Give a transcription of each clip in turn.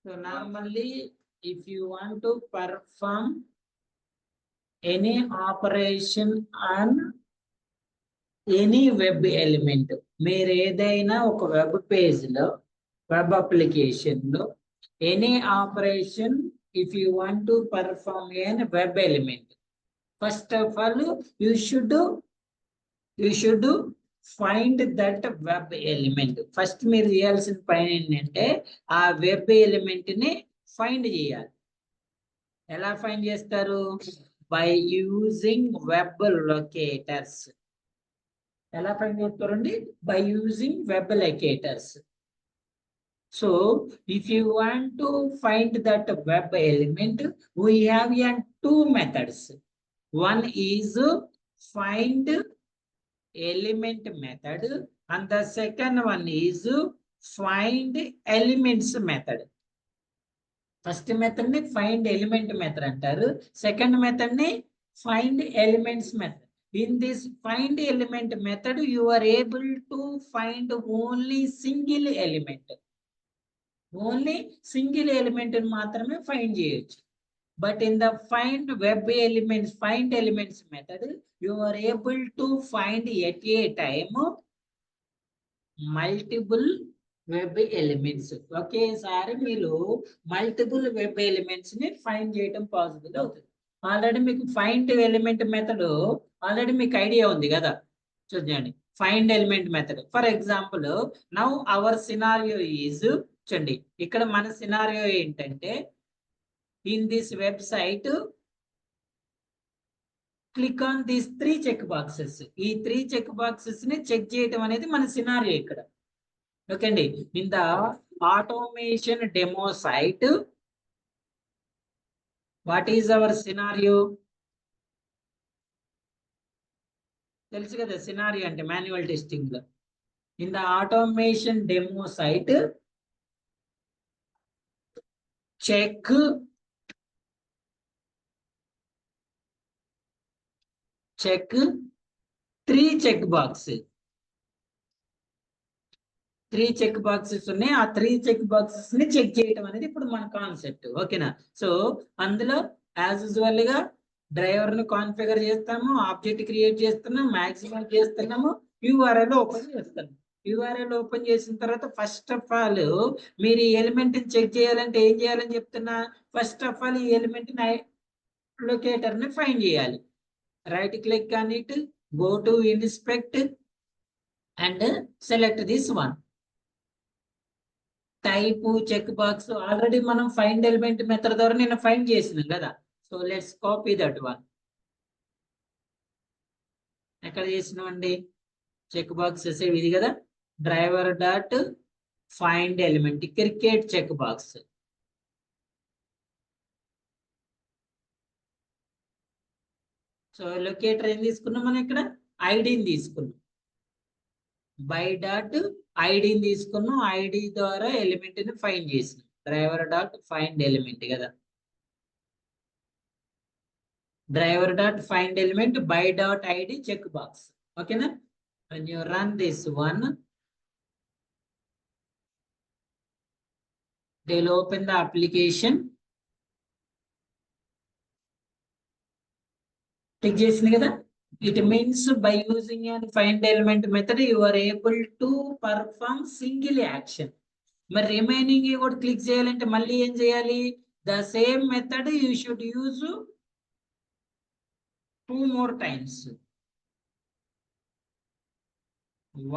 So normally, if you want to perform any operation on any web element, మీరు ఏదైనా ఒక web page లో web application లో any operation, if you want to perform an web element, first of all you should find that web element. First మీరు చేయాల్సిన పని ఏంటంటే ఆ వెబ్ ఎలిమెంట్ ని ఫైండ్ చేయాలి. ఎలా ఫైండ్ చేస్తారు? By using web locators. ఎలా ఫైండ్ చేస్తారండి? By using web locators. So if you want to find that web element, we have two methods. One is find element method and the second one is find elements method. First method ni find element method antaru, second method ni find elements method. In this find element method you are able to find only single element. Only single element మాత్రమే find చేయొచ్చు. But in the find web elements, find elements method, you are able to find at a time multiple web elements. ఒకేసారి మీరు multiple web elements ని find చేయడం possible అవుతుంది. Already మీకు find element method already మీకు idea ఉంది కదా. చూడండి, find element method. For example now our scenario is, చూడండి ఇక్కడ మన సినారియో ఏంటంటే, in this website click on these 3 check boxes. ఈ 3 చెక్ బాక్సెస్ ని చెక్ చేయడం అనేది మన సినారియో ఇక్కడ. ఓకే అండి. In the automation demo site, what is our scenario? తెలుసు కదా సినారియో అంటే మాన్యువల్ టెస్టింగ్ లో. In the automation demo site check 3 check boxes. 3 check boxes ఉన్నాయి. ఆ 3 చెక్ బాక్సెస్ ని చెక్ చేయడం అనేది ఇప్పుడు మన కాన్సెప్ట్. ఓకేనా? సో అందులో యాజ్ యూజువల్ గా డ్రైవర్ ని కాన్ఫిగర్ చేస్తాము, ఆబ్జెక్ట్ క్రియేట్ చేస్తున్నాం, మాక్సిమం చేస్తున్నాము, URL ఓపెన్ చేస్తాము. URL ఓపెన్ చేసిన తర్వాత ఫస్ట్ ఆఫ్ ఆల్ మీరు ఈ ఎలిమెంట్ చెక్ చేయాలంటే ఏం చేయాలని చెప్తున్నా? ఫస్ట్ ఆఫ్ ఆల్ ఈ ఎలిమెంట్ లొకేటర్ ని ఫైండ్ చేయాలి. Right click on it, go to inspect and select this one. Type check box already మనం ఫైండ్ ఎలిమెంట్ మెథడ్ ద్వారా నేను ఫైండ్ చేసినాం కదా. So let's copy that one. ఎక్కడ చేసినామండి? చెక్ బాక్సెస్ ఇది కదా, driver dot find element cricket check box. So locator ఏం తీసుకున్నాం మనం ఇక్కడ? ఐడిని తీసుకున్నాం. బై డాట్ ఐడిని తీసుకున్నాం, ఐడి ద్వారా ఎలిమెంట్ ని ఫైండ్ చేసినాం. డ్రైవర్ డాట్ ఫైండ్ ఎలిమెంట్ కదా, driver dot find element by dot ID check box. ఓకేనా? when you run this one, they will open the application. Click చేసింది కదా. It means by using a find element method you are able to perform single action. మరి remaining కూడా click చేయాలంటే మళ్ళీ ఏం చేయాలి? The same method you should use 2 more times.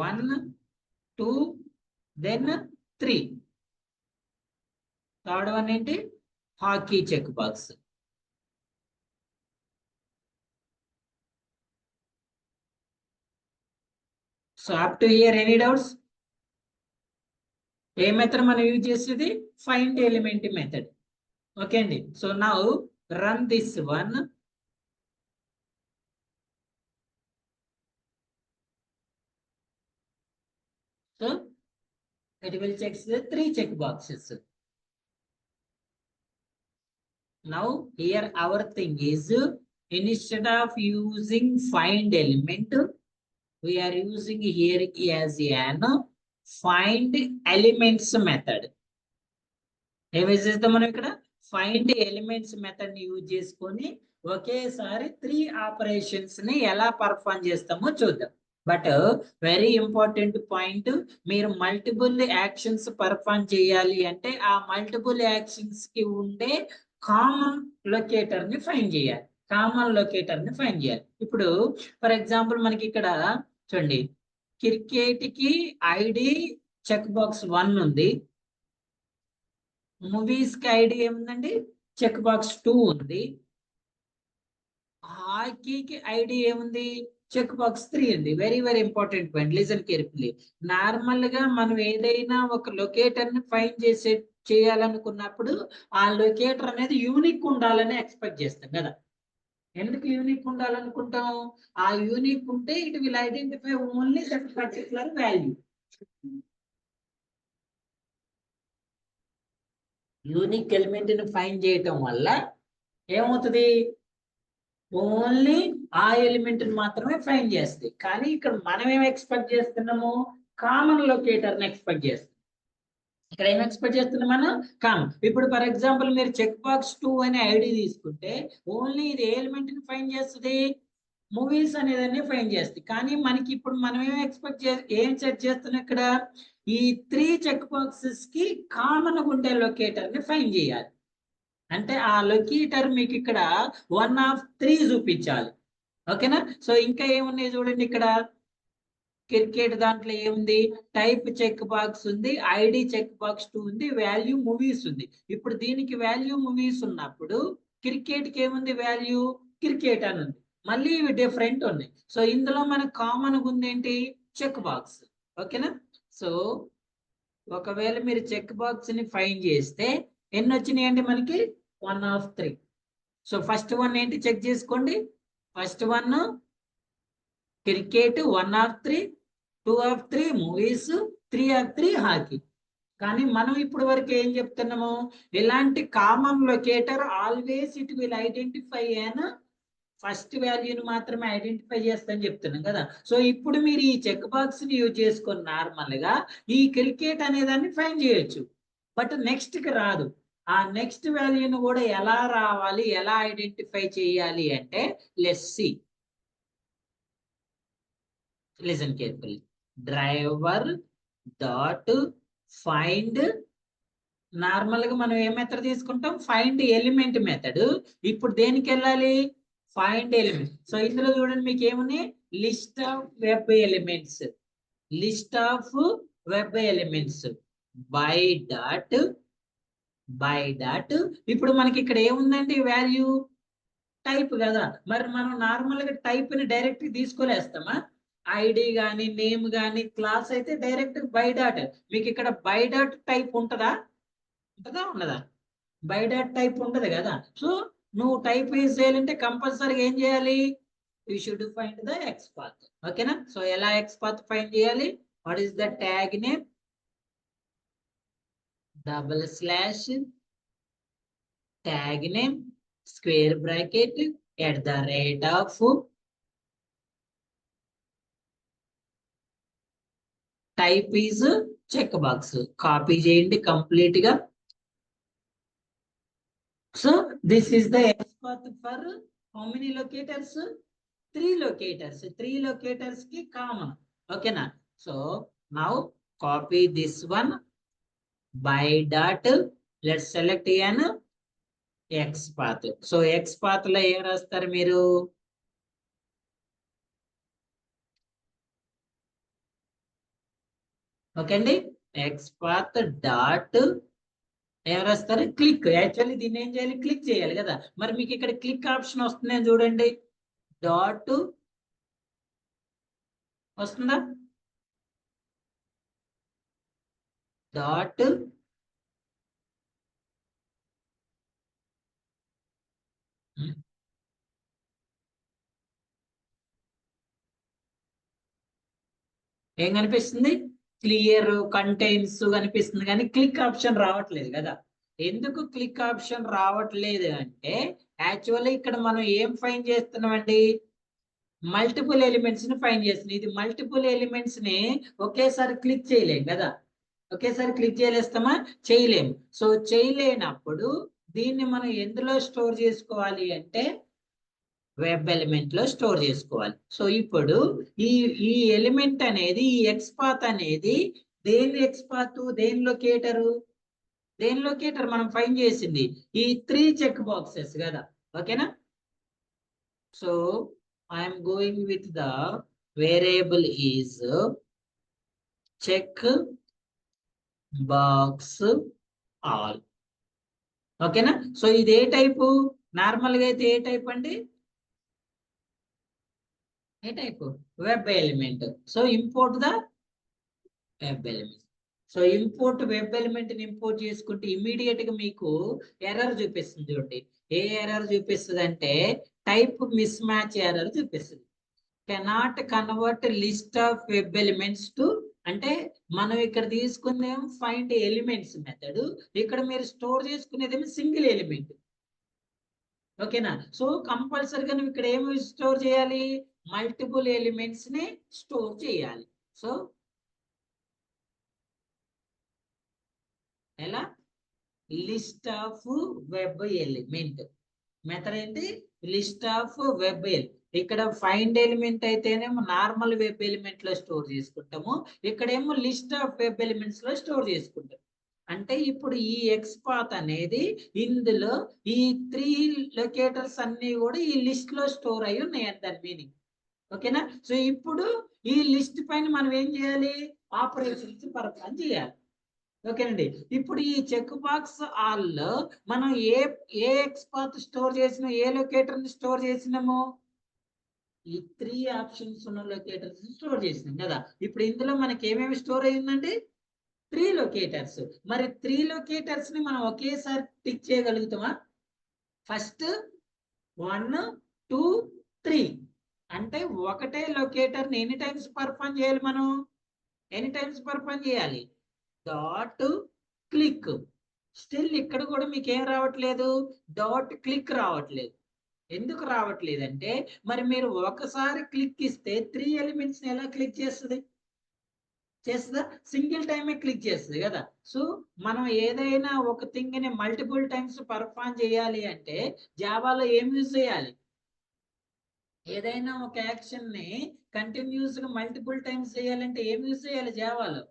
1, 2, then 3. Third one ఏంటి? Hockey check box. So up to here any doubts? ఏ method మనం use చేసేది? Find element method. ఓకే అండి. So now run this one. So it will check the 3 check boxes. Now here our thing is, instead of using find element, we are using here as an find elements method. ఏం use చేస్తాం మనం ఇక్కడ? Find elements method ని use చేసుకొని ఒకేసారి 3 operations ని ఎలా perform చేస్తామో చూద్దాం. బట్ వెరీ ఇంపార్టెంట్ పాయింట్, మీరు మల్టిపుల్ యాక్షన్స్ పర్ఫార్మ్ చేయాలి అంటే ఆ మల్టిపుల్ యాక్షన్స్ కి ఉండే కామన్ లొకేటర్ ని ఫైండ్ చేయాలి. కామన్ లొకేటర్ ని ఫైండ్ చేయాలి. ఇప్పుడు ఫర్ ఎగ్జాంపుల్ మనకి ఇక్కడ చూడండి, క్రికెట్ కి ఐడి చెక్ బాక్స్ 1 ఉంది, మూవీస్ కి ఐడి ఏముందండి? చెక్ బాక్స్ 2 ఉంది, హాకీకి ఐడి ఏముంది? చెక్ బాక్స్ 3 ఉంది. Very very important point, listen carefully. Normal గా మనం ఏదైనా ఒక లొకేటర్ ని ఫైండ్ చేయాలనుకున్నప్పుడు ఆ లొకేటర్ అనేది యూనిక్ ఉండాలని ఎక్స్పెక్ట్ చేస్తాం కదా. ఎందుకు యూనిక్ ఉండాలనుకుంటాం? ఆ యూనిక్ ఉంటే it will identify only that particular value. Unique element ని ఫైండ్ చేయటం వల్ల ఏమవుతుంది? ఓన్లీ ఆ ఎలిమెంట్ ని మాత్రమే ఫైండ్ చేస్తాయి. కానీ ఇక్కడ మనం ఏం ఎక్స్పెక్ట్ చేస్తున్నాము? కామన్ లొకేటర్ ని ఎక్స్పెక్ట్ చేస్తాం. ఇక్కడ ఏం ఎక్స్పెక్ట్ చేస్తున్నాం మనం? కామన్. ఇప్పుడు ఫర్ ఎగ్జాంపుల్ మీరు చెక్ బాక్స్ 2 అనే ఐడి తీసుకుంటే ఓన్లీ ఇది ఏ ఎలిమెంట్ ని ఫైండ్ చేస్తుంది? మూవీస్ అనేదాన్ని ఫైండ్ చేస్తుంది. కానీ మనకి ఇప్పుడు మనం ఏం సెట్ చేస్తున్నాం ఇక్కడ? ఈ 3 చెక్ బాక్సెస్ కి కామన్ ఉండే లొకేటర్ ని ఫైండ్ చేయాలి. అంటే ఆ లొకేటర్ మీకు ఇక్కడ 1 ఆఫ్ 3 చూపించాలి. ఓకేనా? సో ఇంకా ఏమున్నాయి చూడండి, ఇక్కడ క్రికెట్ దాంట్లో ఏముంది? టైప్ చెక్ బాక్స్ ఉంది, ఐడి చెక్ బాక్స్ 2 ఉంది, వాల్యూ మూవీస్ ఉంది. ఇప్పుడు దీనికి వాల్యూ మూవీస్ ఉన్నప్పుడు క్రికెట్ కి ఏముంది? వాల్యూ క్రికెట్ అని ఉంది. మళ్ళీ ఇవి డిఫరెంట్ ఉన్నాయి. సో ఇందులో మనకు కామన్ ఉంది ఏంటి? Check box. ఓకేనా? సో ఒకవేళ మీరు చెక్ బాక్స్ ని ఫైండ్ చేస్తే ఎన్ని వచ్చినాయి అండి మనకి? 1 ఆఫ్ 3. సో ఫస్ట్ వన్ ఏంటి చెక్ చేసుకోండి. First one cricket 1 of 3, 2 of 3 movies, 3 of 3 hockey. కానీ మనం ఇప్పటి వరకు ఏం చెప్తున్నాము? ఇలాంటి common locator always it will identify an first వాల్యూని మాత్రమే ఐడెంటిఫై చేస్తాను చెప్తున్నాం కదా. సో ఇప్పుడు మీరు ఈ చెక్ బాక్స్ ని యూజ్ చేసుకొని నార్మల్ గా ఈ క్రికెట్ అనేదాన్ని ఫైండ్ చేయొచ్చు. బట్ నెక్స్ట్ కి రాదు. ఆ నెక్స్ట్ వాల్యూని కూడా ఎలా రావాలి, ఎలా ఐడెంటిఫై చేయాలి అంటే let's see. Listen carefully. Driver dot find, normal గా మనం ఏ మెథడ్ తీసుకుంటాం? Find element method. ఇప్పుడు దేనికి వెళ్ళాలి? Find element. సో ఇందులో చూడండి మీకు ఏమున్నాయి? List of web elements, list of web elements by dot ఇప్పుడు మనకి ఇక్కడ ఏముందండి? వాల్యూ టైప్ కదా. మరి మనం నార్మల్ గా టైప్ ని డైరెక్ట్ తీసుకోలేస్తామా? ఐడి గాని నేమ్ గాని క్లాస్ అయితే డైరెక్ట్ బై డాట్. మీకు ఇక్కడ బై డాట్ టైప్ ఉంటుందా? ఉండదా? బై డాట్ టైప్ ఉండదు కదా. సో నువ్వు టైప్ యూజ్ చేయాలంటే కంపల్సరీగా ఏం చేయాలి? You should find the X path. ఓకేనా? సో ఎలా ఎక్స్ పాత్ ఫైండ్ చేయాలి? What is the tag name? // Tag name square bracket @ type is check box. Copy చేయండి కంప్లీట్ గా. So this is the X path for how many locators? 3 locators. 3 locators కి common. ఓకేనా? So now copy this one by dot, let's select an X path. So X path లో ఏం రాస్తారు మీరు? Okay అండి, X path dot ఏం రాస్తారు? Click. Actually దీన్ని ఏం చేయాలి? క్లిక్ చేయాలి కదా. మరి మీకు ఇక్కడ క్లిక్ ఆప్షన్ వస్తుంది చూడండి, డాట్ వస్తుందా? డాట్ ఏం కనిపిస్తుంది? క్లియర్ కంటైన్స్ కనిపిస్తుంది, కానీ క్లిక్ ఆప్షన్ రావట్లేదు కదా. ఎందుకు క్లిక్ ఆప్షన్ రావట్లేదు అంటే యాక్చువల్లీ ఇక్కడ మనం ఏం ఫైండ్ చేస్తున్నామండి? మల్టిపుల్ ఎలిమెంట్స్ ని ఫైండ్ చేస్తున్నాం. ఇది మల్టిపుల్ ఎలిమెంట్స్ ని ఒకేసారి క్లిక్ చేయలేం కదా. ఒకేసారి క్లిక్ చేయలేస్తామా? చేయలేము. సో చేయలేనప్పుడు దీన్ని మనం ఎందులో స్టోర్ చేసుకోవాలి అంటే వెబ్ ఎలిమెంట్ లో స్టోర్ చేసుకోవాలి. సో ఇప్పుడు ఈ ఈ ఎలిమెంట్ అనేది, ఈ ఎక్స్పాత్ అనేది దేని ఎక్స్పాత్, దేని లొకేటరు, దేని లొకేటర్ మనం ఫైండ్ చేసింది ఈ 3 చెక్ బాక్సెస్ కదా. ఓకేనా? So I'm going with the variable is check box all. ఓకేనా? సో ఇది ఏ టైపు? నార్మల్ గా అయితే ఏ టైప్ అండి? ఏ type? Web element. So import the web element. So import web element ని ఇంపోర్ట్ చేసుకుంటే ఇమీడియట్ గా మీకు ఎర్రర్ చూపిస్తుంది. చూడండి ఏ ఎర్రర్ చూపిస్తుంది అంటే టైప్ మిస్ మ్యాచ్ ఎర్రర్ చూపిస్తుంది. Cannot convert list of web elements to, అంటే మనం ఇక్కడ తీసుకుందేమో ఫైండ్ ఎలిమెంట్స్ మెథడ్, ఇక్కడ మీరు స్టోర్ చేసుకునేదేమో సింగిల్ ఎలిమెంట్. ఓకేనా? సో కంపల్సరీగా నువ్వు ఇక్కడ ఏమి స్టోర్ చేయాలి? మల్టిపుల్ ఎలిమెంట్స్ ని స్టోర్ చేయాలి. సో ఎలా? List of web element method ఏంటి? List of web element. ఇక్కడ ఫైండ్ ఎలిమెంట్ అయితేనేమో నార్మల్ వెబ్ ఎలిమెంట్ లో స్టోర్ చేసుకుంటాము, ఇక్కడేమో లిస్ట్ ఆఫ్ వెబ్ ఎలిమెంట్స్ లో స్టోర్ చేసుకుంటాం. అంటే ఇప్పుడు ఈ ఎక్స్పాత్ అనేది ఇందులో ఈ 3 లొకేటర్స్ అన్ని కూడా ఈ లిస్ట్ లో స్టోర్ అయి ఉన్నాయి అని దాని మీనింగ్. ఓకేనా? సో ఇప్పుడు ఈ లిస్ట్ పైన మనం ఏం చేయాలి? ఆపరేషన్స్ పర్ఫామ్ చేయాలి. ఓకేనండి. ఇప్పుడు ఈ చెక్ బాక్స్ ఆల్ లో మనం ఏ ఏ ఎక్స్పాత్ స్టోర్ చేసిన, ఏ లొకేటర్ ని స్టోర్ చేసినాము? ఈ 3 ఆప్షన్స్ ఉన్న లొకేటర్స్ స్టోర్ చేసినాం కదా. ఇప్పుడు ఇందులో మనకి ఏమేమి స్టోర్ అయ్యిందండి? 3 లొకేటర్స్. మరి 3 లొకేటర్స్ ని మనం ఒకేసారి టిక్ చేయగలుగుతామా? ఫస్ట్ 1 2 3 అంటే ఒకటే లొకేటర్ ని ఎన్ని టైమ్స్ పర్ఫామ్ చేయాలి? మనం ఎన్ని టైమ్స్ పర్ఫామ్ చేయాలి? Dot click. స్టిల్ ఇక్కడ కూడా మీకు ఏం రావట్లేదు? డాట్ క్లిక్ రావట్లేదు. ఎందుకు రావట్లేదంటే మరి మీరు ఒకసారి క్లిక్ ఇస్తే 3 ఎలిమెంట్స్ ఎలా క్లిక్ చేస్తుంది? చేస్తుందా? సింగిల్ టైమే క్లిక్ చేస్తుంది కదా. సో మనం ఏదైనా ఒక థింగ్ ని మల్టిపుల్ టైమ్స్ పర్ఫామ్ చేయాలి అంటే జావాలో ఏం యూజ్ చేయాలి? ఏదైనా ఒక యాక్షన్ ని కంటిన్యూస్ గా మల్టిపుల్ టైమ్స్ చేయాలంటే ఏం యూజ్ చేయాలి జావాలో?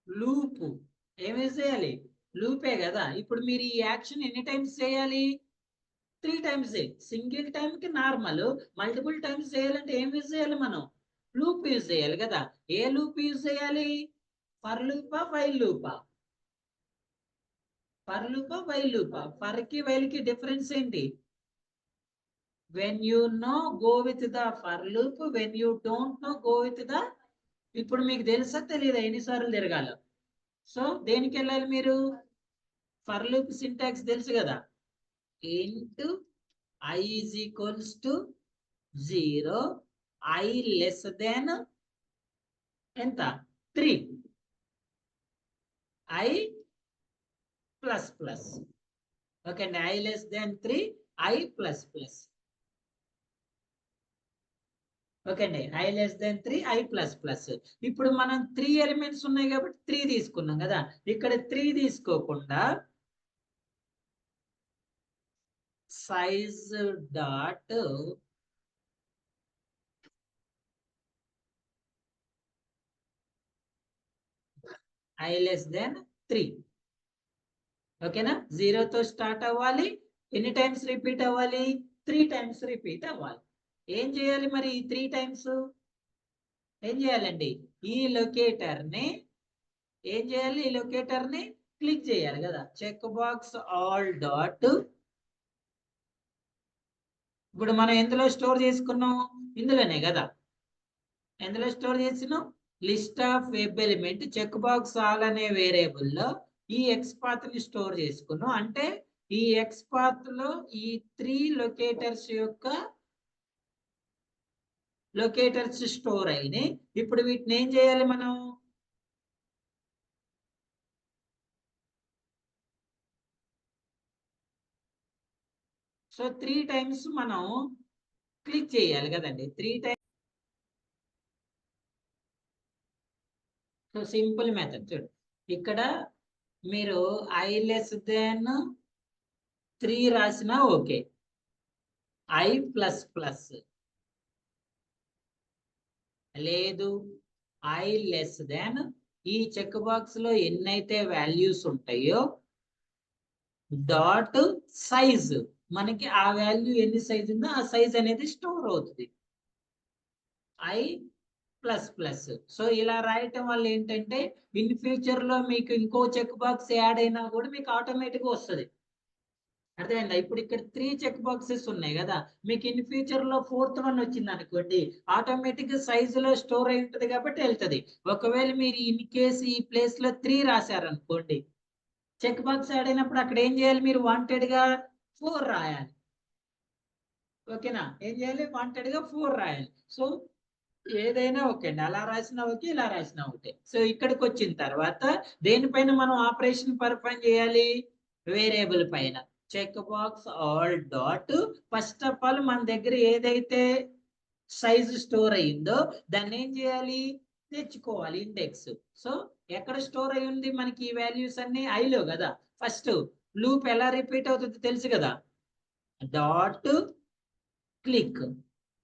లూప్. ఏం యూజ్ చేయాలి? లూపే కదా. ఇప్పుడు మీరు ఈ యాక్షన్ ఎన్ని టైమ్స్ చేయాలి? 3 టైమ్స్. సింగిల్ టైం కి నార్మల్, మల్టిపుల్ టైమ్స్ చేయాలంటే ఏం యూజ్ చేయాలి? మనం లూప్ యూజ్ చేయాలి కదా. ఏ లూప్ యూజ్ చేయాలి? ఫర్ లూపా, వైల్ లూపా? ఫర్ లూపా, వైల్ లూపా? ఫర్ కి వైల్ కి డిఫరెన్స్ ఏంటి? When you know go with the for loop, when you don't know go with the. ఇప్పుడు మీకు తెలుసా తెలియదా ఎన్నిసార్లు తిరగాలో? సో దేనికి వెళ్ళాలి మీరు? ఫర్ లూప్ సింటాక్స్ తెలుసు కదా. Into I is equals to 0, I less than ఎంత? 3, I plus plus. ఓకే అండి. I less than 3, I plus plus. Okay అండి. I less than 3, I plus plus. ఇప్పుడు మనం 3 ఎలిమెంట్స్ ఉన్నాయి కాబట్టి 3 తీసుకున్నాం కదా. ఇక్కడ 3 తీసుకోకుండా size dot I less than 3. ఓకేనా? 0 తో స్టార్ట్ అవ్వాలి. ఎన్ని టైమ్స్ రిపీట్ అవ్వాలి? 3 టైమ్స్ రిపీట్ అవ్వాలి. ఏం చేయాలి మరి ఈ 3 టైమ్స్? ఏం చేయాలండి? ఈ లొకేటర్ ని ఏం చేయాలి? ఈ లొకేటర్ ని క్లిక్ చేయాలి కదా. Check box all dot. ఇప్పుడు మనం ఎందులో స్టోర్ చేసుకున్నాం? ఇందులోనే కదా. ఎందులో స్టోర్ చేసినాం? List of web element check box all అనే వేరియబుల్ లో ఈ ఎక్స్పాత్ ని స్టోర్ చేసుకున్నాం. అంటే ఈ ఎక్స్పాత్ లో ఈ 3 లొకేటర్స్ యొక్క లొకేటర్స్ స్టోర్ అయినాయి. ఇప్పుడు వీటిని ఏం చేయాలి మనం? సో 3 టైమ్స్ మనం క్లిక్ చేయాలి కదండి. 3 టైమ్స్. సో సింపుల్ మెథడ్ చూడు. ఇక్కడ మీరు I less than 3 రాసినా ఓకే, I ప్లస్ ప్లస్ లేదు, I లెస్ దాన్ ఈ చెక్ బాక్స్ లో ఎన్నైతే వాల్యూస్ ఉంటాయో డాట్ సైజ్, మనకి ఆ వాల్యూ ఎన్ని సైజ్ ఉందో ఆ సైజ్ అనేది స్టోర్ అవుతుంది I ప్లస్ ప్లస్. సో ఇలా రాయటం వల్ల ఏంటంటే ఇన్ ఫ్యూచర్ లో మీకు ఇంకో చెక్ బాక్స్ యాడ్ అయినా కూడా మీకు ఆటోమేటిక్ గా వస్తుంది. అర్థమైందా? ఇప్పుడు ఇక్కడ 3 చెక్ బాక్సెస్ ఉన్నాయి కదా, మీకు ఇన్ ఫ్యూచర్ లో 4th వన్ వచ్చింది అనుకోండి, ఆటోమేటిక్ సైజ్ లో స్టోర్ అయి ఉంటుంది కాబట్టి వెళ్తుంది. ఒకవేళ మీరు ఇన్ కేసు ఈ ప్లేస్ లో 3 రాశారనుకోండి, చెక్ బాక్స్ యాడ్ అయినప్పుడు అక్కడ ఏం చేయాలి, మీరు వాంటెడ్ గా 4 రాయాలి. ఓకేనా? ఏం చేయాలి, వాంటెడ్ గా 4 రాయాలి. సో ఏదైనా ఓకే అండి, అలా రాసినా ఓకే, ఇలా రాసినా ఓకే. సో ఇక్కడికి వచ్చిన తర్వాత దేనిపైన మనం ఆపరేషన్ పర్ఫార్మ్ చేయాలి, వేరియబుల్ పైన. Check box all dot, first of all మన దగ్గర ఏదైతే సైజ్ స్టోర్ అయ్యిందో దాన్ని ఏం చేయాలి, తెచ్చుకోవాలి ఇండెక్స్. సో ఎక్కడ స్టోర్ అయి ఉంది మనకి ఈ వాల్యూస్ అన్ని ఐలో కదా. ఫస్ట్ లూప్ ఎలా రిపీట్ అవుతుందో తెలుసు కదా, డాట్ క్లిక్.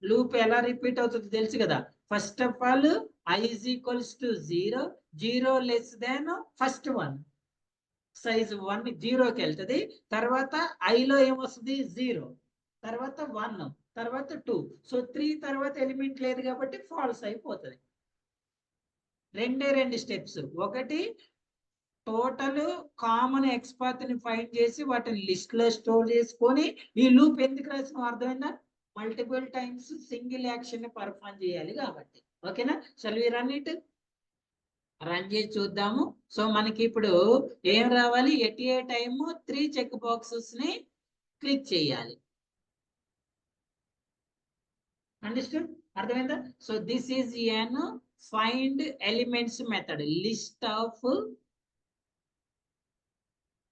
లూప్ ఎలా రిపీట్ అవుతుందో తెలుసు కదా. First of all I is equals to 0, 0 less than first one, size 1 0కి వెళ్తుంది. తర్వాత I లో ఏమొస్తుంది 0, తర్వాత 1, తర్వాత 2. సో 3 తర్వాత ఎలిమెంట్ లేదు కాబట్టి ఫాల్స్ అయిపోతుంది. రెండు స్టెప్స్. ఒకటి టోటల్ కామన్ ఎక్స్పాత్ ని ఫైండ్ చేసి వాటిని లిస్ట్ లో స్టోర్ చేసుకొని, ఈ లూప్ ఎందుకు రాసిన అర్థమైందా, మల్టిపుల్ టైమ్స్ సింగిల్ యాక్షన్ ని పర్ఫార్మ్ చేయాలి కాబట్టి. ఓకేనా? Shall we run it, run చేసి చూద్దాము. సో మనకి ఇప్పుడు ఏం రావాలి, at a time 3 check boxes ని క్లిక్ చేయాలి. అండర్స్టూడ్? అర్థమైందా? So this is an find elements method, list of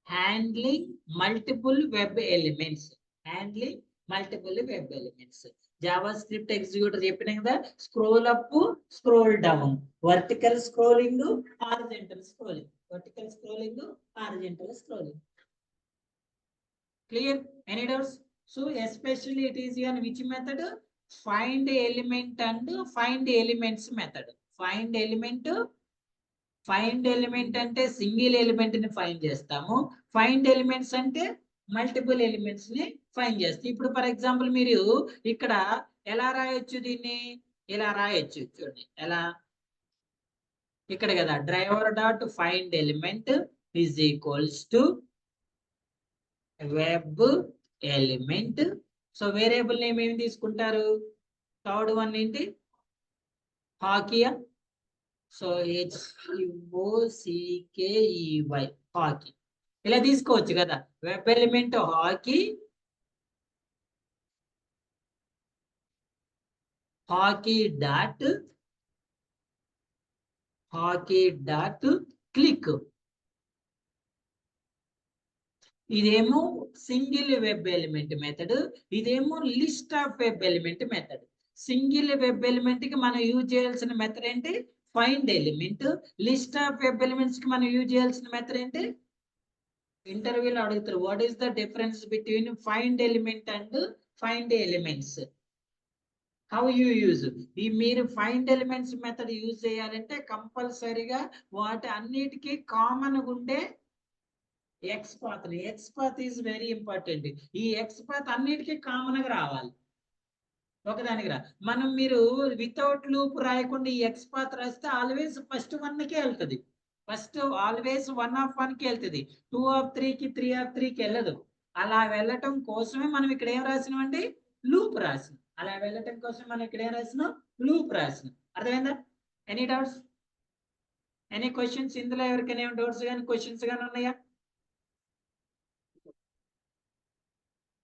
handling multiple web elements. Handling multiple web elements. JavaScript executor చెప్పిన కదా, scroll up, scroll down, vertical scrolling, horizontal scrolling, vertical scrolling, horizontal scrolling. Clear? Any doubts? So especially it is in which method, find element and find elements method. Find element, find element అంటే single element ని find చేస్తాము, find elements అంటే multiple elements ని find చేస్తాం. ఇప్పుడు for example మీరు ఇక్కడ ఎలా రాయొచ్చు, దీన్ని ఇలా రాయొచ్చు. చూడండి ఎలా, ఇక్కడ కదా driver dot find element is equals to web element. So variable name ఏమి తీసుకుంటారు, థర్డ్ వన్ ఏంటి, హాకీయా. So HOCKEY, hockey. ఇలా తీసుకోవచ్చు కదా. Web element hockey, hockey dot click. ఇదేమో సింగిల్ వెబ్ ఎలిమెంట్ మెథడ్, ఇదేమో list of web element method. Single web element కి మనం యూజ్ చేయాల్సిన మెథడ్ ఏంటి, find element. List of web elements కి మనం యూజ్ చేయాల్సిన మెథడ్ ఏంటి, ఇంటర్వ్యూలో అడుగుతారు, what is the difference between find element and find elements, how you use. ఈ మీరు ఫైండ్ ఎలిమెంట్స్ మెథడ్ యూజ్ చేయాలంటే కంపల్సరీగా వాటి అన్నిటికీ కామన్ గా ఉండే ఎక్స్పాత్ ఈజ్ వెరీ ఇంపార్టెంట్. ఈ ఎక్స్పాత్ అన్నిటికీ కామన్ గా రావాలి, ఒకదానికి రా. మనం మీరు వితౌట్ లూప్ రాయకుండా ఈ ఎక్స్పాత్ రాస్తే ఆల్వేస్ ఫస్ట్ వన్ కి వెళ్తుంది, ఫస్ట్ ఆల్వేస్ 1 of 1 కి వెళ్తుంది, 2 of 3 కి 3 of 3 కి వెళ్ళదు. అలా వెళ్ళటం కోసమే మనం ఇక్కడ ఏం రాసినామండి, లూప్ రాసినాం. అలా వెళ్ళటం కోసం మనం ఇక్కడ ఏం రాసినాం, లూప్ రాసినాం. అర్థమైందా? Any doubts, any questions? ఇందులో ఎవరికైనా ఏమైనా డౌట్స్ కానీ క్వశ్చన్స్ కానీ ఉన్నాయా?